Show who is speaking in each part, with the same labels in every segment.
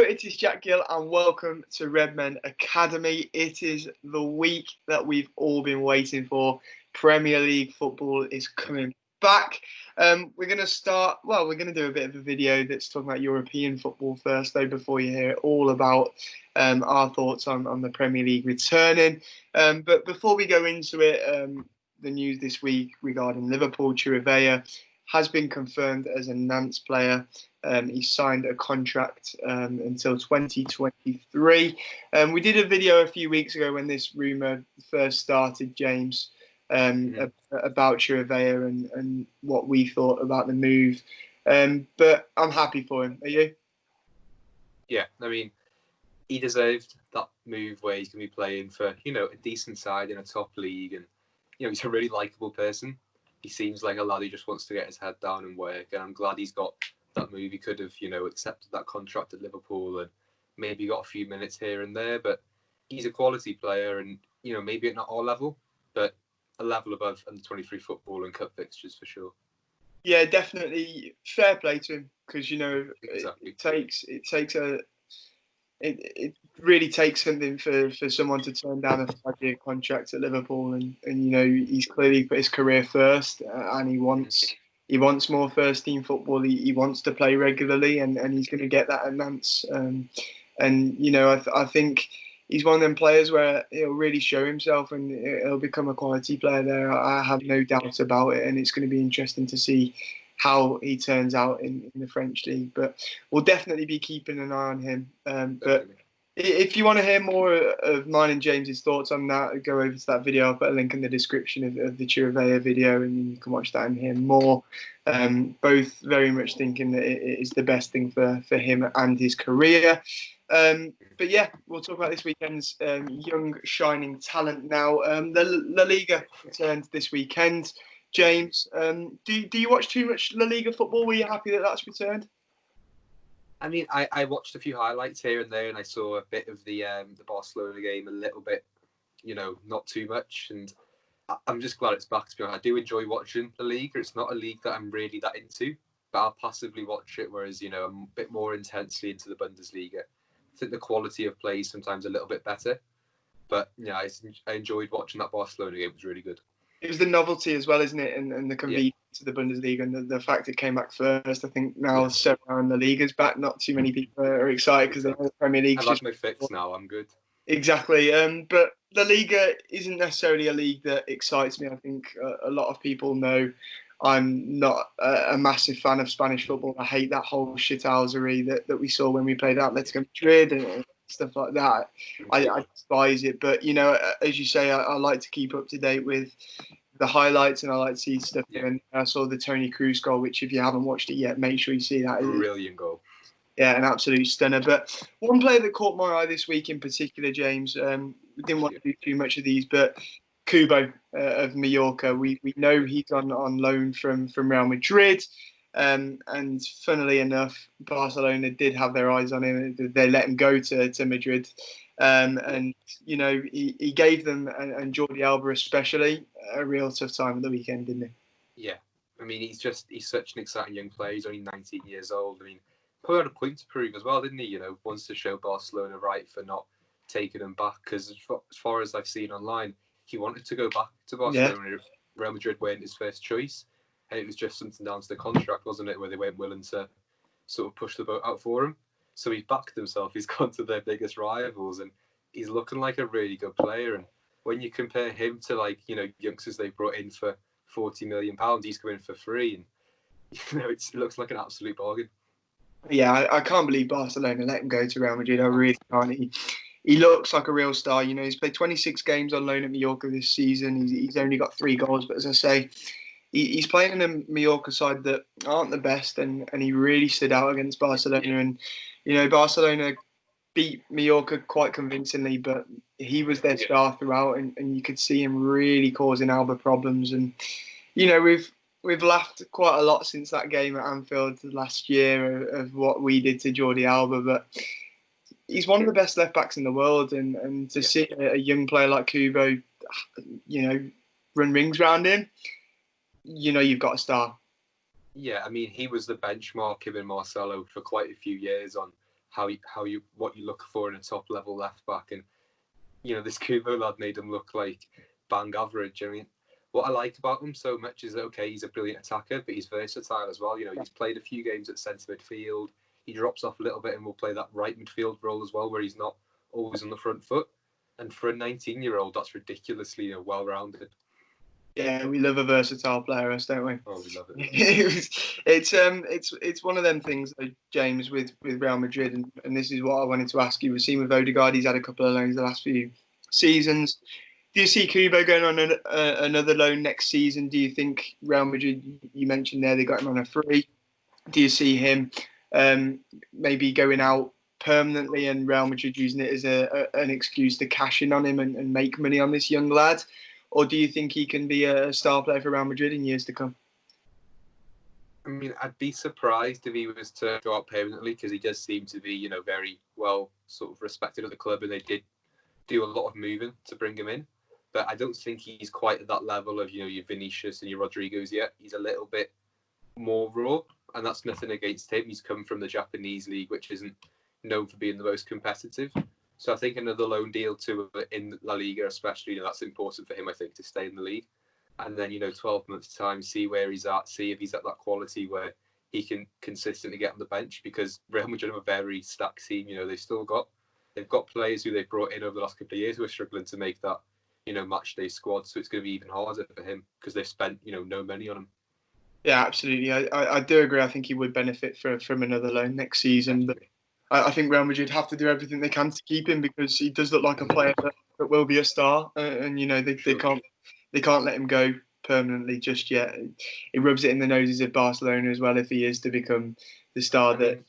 Speaker 1: it is Jack Gill and welcome to Redmen Academy. It is the week that we've all been waiting for. Premier League football is coming back. We're going to do a bit of a video that's talking about European football first, though, before you hear all about our thoughts on the Premier League returning. But before we go into it, the news this week regarding Liverpool, Chirivella has been confirmed as a Nantes player. He signed a contract until 2023. We did a video a few weeks ago when this rumour first started, James, about Chirivella and what we thought about the move. But I'm happy for him. Are you?
Speaker 2: Yeah, I mean, he deserved that move where he's going to be playing for, a decent side in a top league. And, he's a really likeable person. He seems like a lad who just wants to get his head down and work. And I'm glad he's got that move. He could have, accepted that contract at Liverpool and maybe got a few minutes here and there. But he's a quality player and, maybe at not our level, but a level above under-23 football and cup fixtures for sure.
Speaker 1: Yeah, definitely. Fair play to him because,
Speaker 2: Exactly.
Speaker 1: It really takes something for someone to turn down a 5-year contract at Liverpool, and he's clearly put his career first, and he wants more first team football. He wants to play regularly, and he's going to get that at Nantes. I think he's one of them players where he'll really show himself and he'll become a quality player there. I have no doubt about it, and it's going to be interesting to see how he turns out in the French league. But we'll definitely be keeping an eye on him. But if you want to hear more of mine and James's thoughts on that, go over to that video. I'll put a link in the description of the Chirivella video, and you can watch that and hear more. Both very much thinking that it is the best thing for him and his career. But yeah, we'll talk about this weekend's young shining talent now. The La Liga returned this weekend. James, do you watch too much La Liga football? Were you happy that that's returned?
Speaker 2: I mean, I watched a few highlights here and there, and I saw a bit of the Barcelona game, a little bit, not too much. And I'm just glad it's back. To be honest, I do enjoy watching La Liga. It's not a league that I'm really that into, but I'll passively watch it. Whereas, I'm a bit more intensely into the Bundesliga. I think the quality of play is sometimes a little bit better. But yeah, I enjoyed watching that Barcelona game. It was really good.
Speaker 1: It was the novelty as well, isn't it? And the convenience of the Bundesliga and the fact it came back first. I think now so around the Liga's back, not too many people are excited because they know the Premier League's
Speaker 2: I've had my fix now. I'm good.
Speaker 1: Exactly. But La Liga isn't necessarily a league that excites me. I think a lot of people know I'm not a massive fan of Spanish football. I hate that whole shithousery that we saw when we played Atletico Madrid and stuff like that. I despise it. But, as you say, I like to keep up to date with the highlights and I like to see stuff. Yeah. And I saw the Toni Kroos goal, which if you haven't watched it yet, make sure you see that.
Speaker 2: Brilliant goal.
Speaker 1: Yeah, an absolute stunner. But one player that caught my eye this week in particular, James, we didn't want to do too much of these, but Kubo of Mallorca. We know he's on loan from Real Madrid. And funnily enough, Barcelona did have their eyes on him. They let him go to Madrid. And, he gave them, and Jordi Alba especially, a real tough time at the weekend, didn't he?
Speaker 2: Yeah. I mean, he's such an exciting young player. He's only 19 years old. I mean, probably had a point to prove as well, didn't he? Wants to show Barcelona right for not taking him back. Because as far as I've seen online, he wanted to go back to Barcelona. Yeah. Real Madrid weren't his first choice. And it was just something down to the contract, wasn't it? Where they weren't willing to sort of push the boat out for him. So he backed himself. He's gone to their biggest rivals. And he's looking like a really good player. And when you compare him to, youngsters they brought in for £40 million, he's coming for free. And, it looks like an absolute bargain.
Speaker 1: Yeah, I can't believe Barcelona let him go to Real Madrid. I really can't. He looks like a real star. He's played 26 games on loan at Mallorca this season. He's only got 3 goals. But as I say, he's playing in a Mallorca side that aren't the best. And he really stood out against Barcelona. And, Barcelona beat Mallorca quite convincingly. But he was their star throughout. And you could see him really causing Alba problems. And, We've laughed quite a lot since that game at Anfield last year of what we did to Jordi Alba, but he's one of the best left backs in the world, and to see a young player like Kubo, run rings around him, you've got a star.
Speaker 2: Yeah, I mean, he was the benchmark, him and Marcelo, for quite a few years on what you look for in a top level left back. And this Kubo lad made him look like bang average. I mean, what I like about him so much is that, okay, he's a brilliant attacker, but he's versatile as well. He's played a few games at centre midfield. He drops off a little bit and will play that right midfield role as well, where he's not always on the front foot. And for a 19-year-old, that's ridiculously well-rounded.
Speaker 1: Yeah, we love a versatile player, us, don't we?
Speaker 2: Oh, we love it.
Speaker 1: It's one of them things, though, James, with Real Madrid, and this is what I wanted to ask you. We've seen with Odegaard, he's had a couple of loans the last few seasons. Do you see Kubo going on another loan next season? Do you think Real Madrid, you mentioned there, they got him on a free. Do you see him maybe going out permanently and Real Madrid using it as an excuse to cash in on him and make money on this young lad? Or do you think he can be a star player for Real Madrid in years to come?
Speaker 2: I mean, I'd be surprised if he was to go out permanently, because he does seem to be, very well sort of respected at the club, and they did do a lot of moving to bring him in. But I don't think he's quite at that level of, your Vinicius and your Rodriguez yet. He's a little bit more raw, and that's nothing against him. He's come from the Japanese league, which isn't known for being the most competitive. So I think another loan deal in La Liga, especially, that's important for him, I think, to stay in the league. And then, 12 months' time, see where he's at, see if he's at that quality where he can consistently get on the bench, because Real Madrid have a very stacked team. They've got players who they've brought in over the last couple of years who are struggling to make that, match day squad. So it's going to be even harder for him because they've spent, no money on him.
Speaker 1: Yeah, absolutely. I do agree. I think he would benefit from another loan next season. But I think Real Madrid have to do everything they can to keep him, because he does look like a player that will be a star. And they can't let him go permanently just yet. It rubs it in the noses of Barcelona as well if he is to become the star that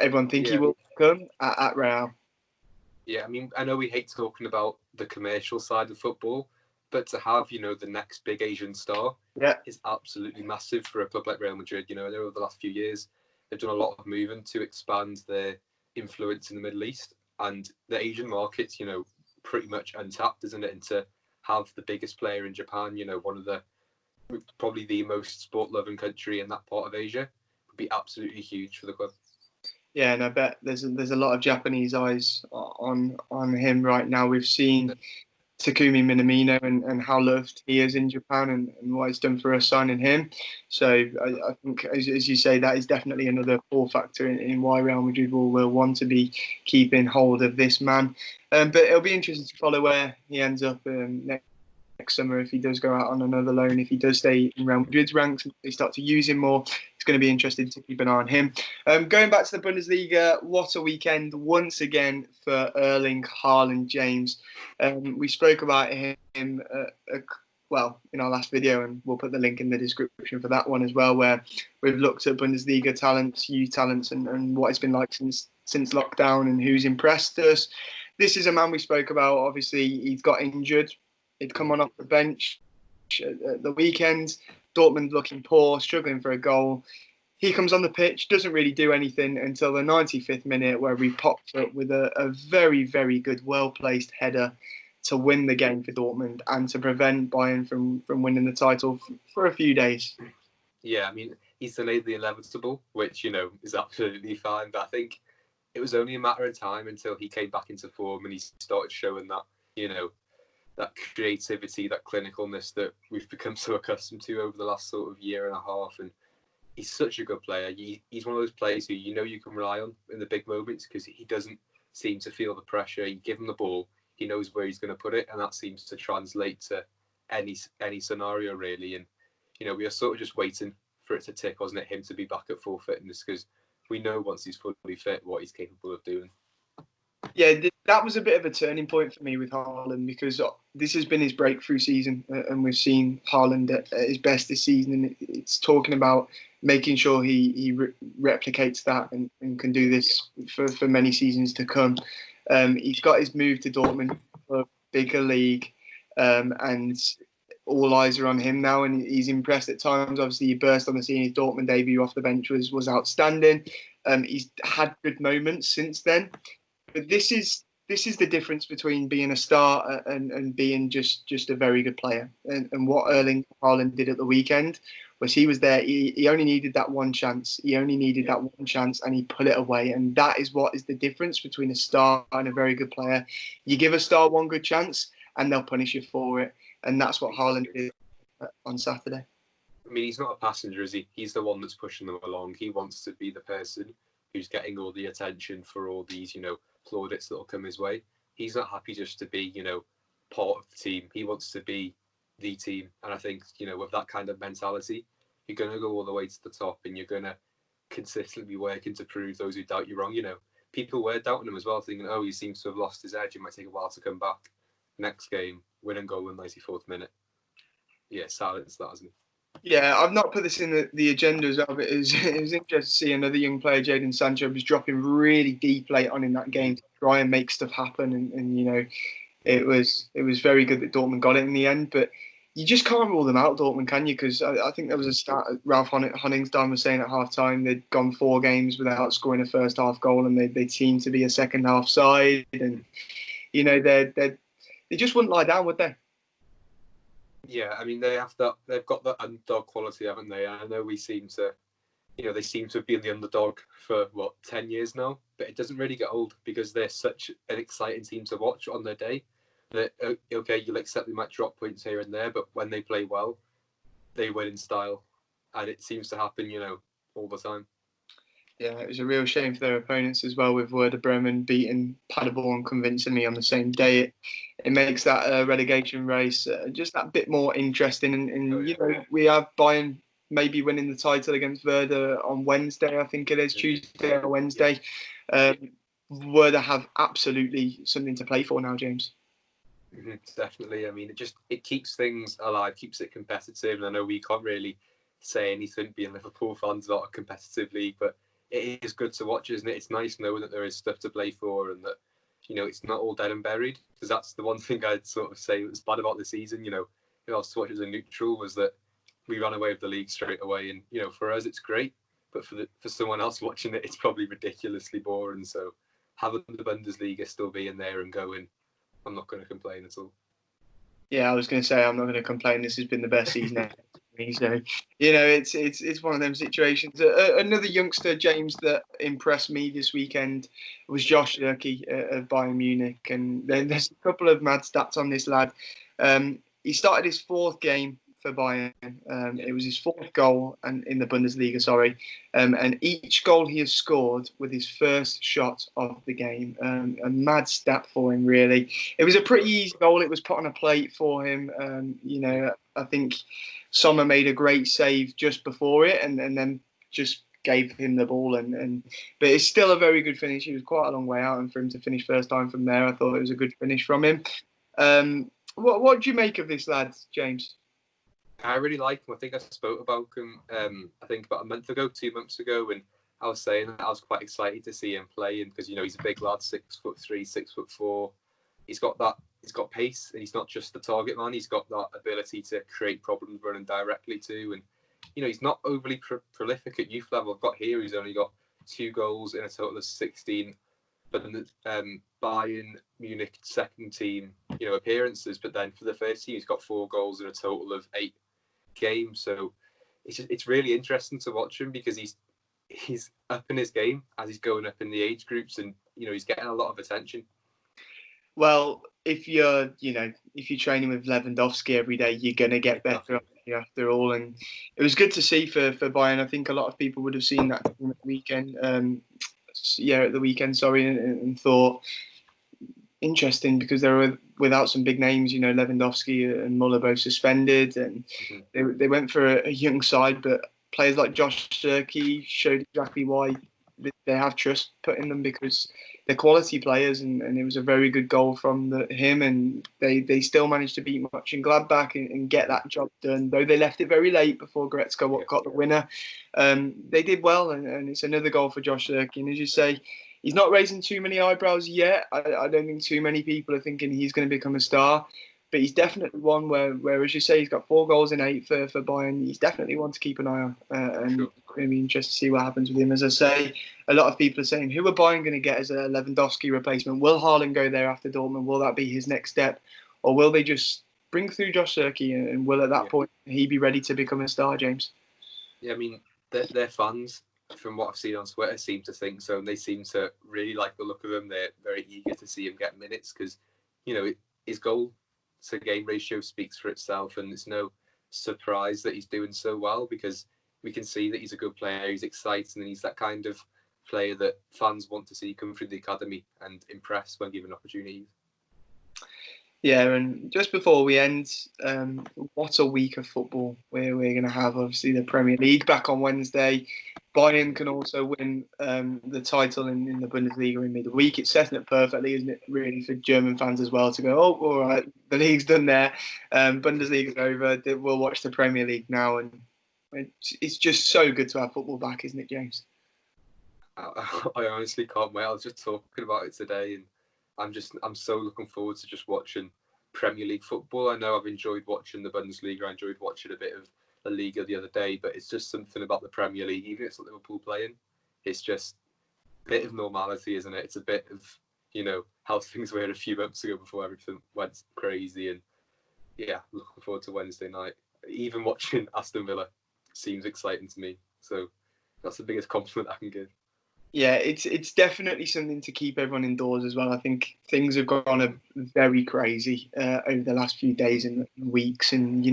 Speaker 1: everyone think he will become at Real.
Speaker 2: Yeah, I mean, I know we hate talking about the commercial side of football, but to have, the next big Asian star is absolutely massive for a club like Real Madrid. I know over the last few years, they've done a lot of moving to expand their influence in the Middle East, and the Asian market's, pretty much untapped, isn't it? And to have the biggest player in Japan, probably the most sport-loving country in that part of Asia, would be absolutely huge for the club.
Speaker 1: Yeah, and I bet there's a lot of Japanese eyes on him right now. We've seen Takumi Minamino and how loved he is in Japan, and what he's done for us signing him. So I think, as you say, that is definitely another pull factor in why Real Madrid will want to be keeping hold of this man. But it'll be interesting to follow where he ends up next summer, if he does go out on another loan, if he does stay in Real Madrid's ranks and they start to use him more. It's going to be interesting to keep an eye on him. Going back to the Bundesliga, what a weekend once again for Erling Haaland, James. We spoke about him in our last video, and we'll put the link in the description for that one as well, where we've looked at Bundesliga talents, youth talents, and what it's been like since lockdown and who's impressed us. This is a man we spoke about. Obviously, he's got injured. He'd come on off the bench at the weekend. Dortmund looking poor, struggling for a goal. He comes on the pitch, doesn't really do anything until the 95th minute, where he pops up with a very, very good, well-placed header to win the game for Dortmund and to prevent Bayern from winning the title for a few days.
Speaker 2: Yeah, I mean, he's delayed the inevitable, which, is absolutely fine. But I think it was only a matter of time until he came back into form and he started showing that, that creativity, that clinicalness that we've become so accustomed to over the last sort of year and a half. And he's such a good player. He's one of those players who you can rely on in the big moments, because he doesn't seem to feel the pressure. You give him the ball, he knows where he's going to put it, and that seems to translate to any scenario, really. And, we are sort of just waiting for it to tick, wasn't it, him to be back at full fitness, because we know once he's fully fit what he's capable of doing.
Speaker 1: Yeah, that was a bit of a turning point for me with Haaland, because this has been his breakthrough season, and we've seen Haaland at his best this season. And it's talking about making sure he replicates that and can do this for many seasons to come. He's got his move to Dortmund for a bigger league, and all eyes are on him now, and he's impressed at times. Obviously, he burst on the scene. His Dortmund debut off the bench was outstanding. He's had good moments since then. But this is the difference between being a star and being just a very good player. And what Erling Haaland did at the weekend Whereas he was there, he only needed that one chance. He only needed that one chance, and he put it away. And that is what is the difference between a star and a very good player. You give a star one good chance, and they'll punish you for it. And that's what Haaland did on Saturday.
Speaker 2: I mean, he's not a passenger, is he? He's the one that's pushing them along. He wants to be the person who's getting all the attention for all these, plaudits that'll come his way. He's not happy just to be, part of the team. He wants to be the team. And I think, with that kind of mentality, you're going to go all the way to the top, and you're going to consistently be working to prove those who doubt you wrong. People were doubting him as well, thinking, oh, he seems to have lost his edge. It might take a while to come back. Next game, win and goal in the 94th minute. Yeah, silence that, hasn't he?
Speaker 1: Yeah, I've not put this in the agenda as well, but it was interesting to see another young player, Jadon Sancho, was dropping really deep late on in that game to try and make stuff happen. And it was very good that Dortmund got it in the end. But you just can't rule them out, Dortmund, can you? Because I think there was a stat, Ralph Honningstime was saying at half-time they'd gone 4 games without scoring a first-half goal, and they seemed to be a second-half side. And, they just wouldn't lie down, would they?
Speaker 2: Yeah, I mean they've got that underdog quality, haven't they? I know they seem to have been the underdog for 10 years now, but it doesn't really get old because they're such an exciting team to watch on their day. That okay, you'll accept they might drop points here and there, but when they play well, they win in style, and it seems to happen, all the time.
Speaker 1: Yeah, it was a real shame for their opponents as well, with Werder Bremen beating Paderborn convincingly on the same day. It makes that relegation race just that bit more interesting. And we have Bayern maybe winning the title against Werder on Wednesday, I think it is, Tuesday or Wednesday. Werder have absolutely something to play for now, James.
Speaker 2: Definitely. I mean, it keeps things alive, keeps it competitive. And I know we can't really say anything being Liverpool fans about a competitive league, but it is good to watch, isn't it? It's nice knowing that there is stuff to play for and that, it's not all dead and buried. Because that's the one thing I'd sort of say was bad about the season, if I was to watch as a neutral, was that we ran away with the league straight away. And, for us, it's great. But for someone else watching it, it's probably ridiculously boring. So having the Bundesliga still being there and going, I'm not going to complain at all.
Speaker 1: Yeah, I was going to say I'm not going to complain. This has been the best season ever. So, it's one of them situations. Another youngster, James, that impressed me this weekend was Josh Zirkzee of Bayern Munich. And there's a couple of mad stats on this lad. He started his 4th game for Bayern. It was his 4th goal in the Bundesliga, sorry. And each goal he has scored with his first shot of the game. A mad stat for him, really. It was a pretty easy goal. It was put on a plate for him. I think Sommer made a great save just before it and then just gave him the ball. But it's still a very good finish. He was quite a long way out, and for him to finish first time from there, I thought it was a good finish from him. What do you make of this lad, James?
Speaker 2: I really like him. I think I spoke about him, I think about a month ago, 2 months ago, and I was saying that I was quite excited to see him play, and because he's a big lad, 6'3", 6'4". He's got pace, and he's not just the target man. He's got that ability to create problems running directly too, and he's not overly prolific at youth level. I've got here he's only got 2 goals in a total of 16. But in the Bayern Munich second team, appearances. But then for the first team, he's got 4 goals in a total of 8 games. So it's really interesting to watch him because he's up in his game as he's going up in the age groups, and he's getting a lot of attention.
Speaker 1: Well, if you're training with Lewandowski every day, you're gonna get better after all. And it was good to see for Bayern. I think a lot of people would have seen that at the weekend. At the weekend, and thought interesting because they were without some big names. Lewandowski and Muller both suspended, and they went for a young side. But players like Josh Zirkzee showed exactly why they have trust put in them, because they're quality players, and it was a very good goal from him, and they still managed to beat Mönchengladbach and get that job done, though they left it very late before Goretzka got the winner. They did well, and it's another goal for Josh Zirkzee, and as you say, he's not raising too many eyebrows yet. I don't think too many people are thinking he's going to become a star, but he's definitely one where, as you say, he's got 4 goals in 8 for Bayern. He's definitely one to keep an eye on, and
Speaker 2: Sure.
Speaker 1: It's going to be interesting to see what happens with him. As I say, a lot of people are saying, who are Bayern going to get as a Lewandowski replacement? Will Haaland go there after Dortmund? Will that be his next step? Or will they just bring through Josh Zirkzee, and will at that point he be ready to become a star, James?
Speaker 2: Yeah, I mean, their fans, from what I've seen on Twitter, seem to think so, and they seem to really like the look of him. They're very eager to see him get minutes because, his goal to game ratio speaks for itself, and it's no surprise that he's doing so well because we can see that he's a good player. He's exciting, and he's that kind of player that fans want to see come through the academy and impress when given opportunities.
Speaker 1: Yeah, and just before we end, what a week of football we're going to have. Obviously, the Premier League back on Wednesday. Bayern can also win the title in the Bundesliga in midweek. It's setting it perfectly, isn't it, really, for German fans as well to go, oh, all right, the league's done there. Bundesliga's over. We'll watch the Premier League now. And it's just so good to have football back, isn't it, James?
Speaker 2: I honestly can't wait. I was just talking about it today, and I'm so looking forward to just watching Premier League football. I know I've enjoyed watching the Bundesliga. I enjoyed watching a bit of the Liga the other day, but it's just something about the Premier League. Even if it's Liverpool playing, it's just a bit of normality, isn't it? It's a bit of how things were a few months ago before everything went crazy. And yeah, looking forward to Wednesday night. Even watching Aston Villa seems exciting to me. So that's the biggest compliment I can give.
Speaker 1: Yeah, it's definitely something to keep everyone indoors as well. I think things have gone very crazy over the last few days and weeks, and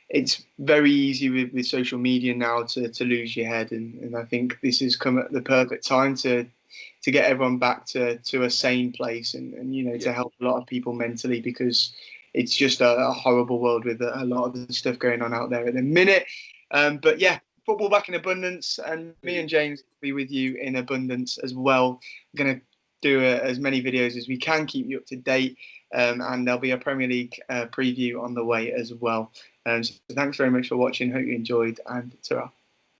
Speaker 1: it's very easy with social media now to lose your head, and I think this has come at the perfect time to get everyone back to a sane place, and to help a lot of people mentally, because it's just a horrible world with a lot of the stuff going on out there at the minute. But yeah, football back in abundance, and me and James will be with you in abundance as well. We're going to do as many videos as we can, keep you up to date, and there'll be a Premier League preview on the way as well. So thanks very much for watching. Hope you enjoyed, and ta-ra.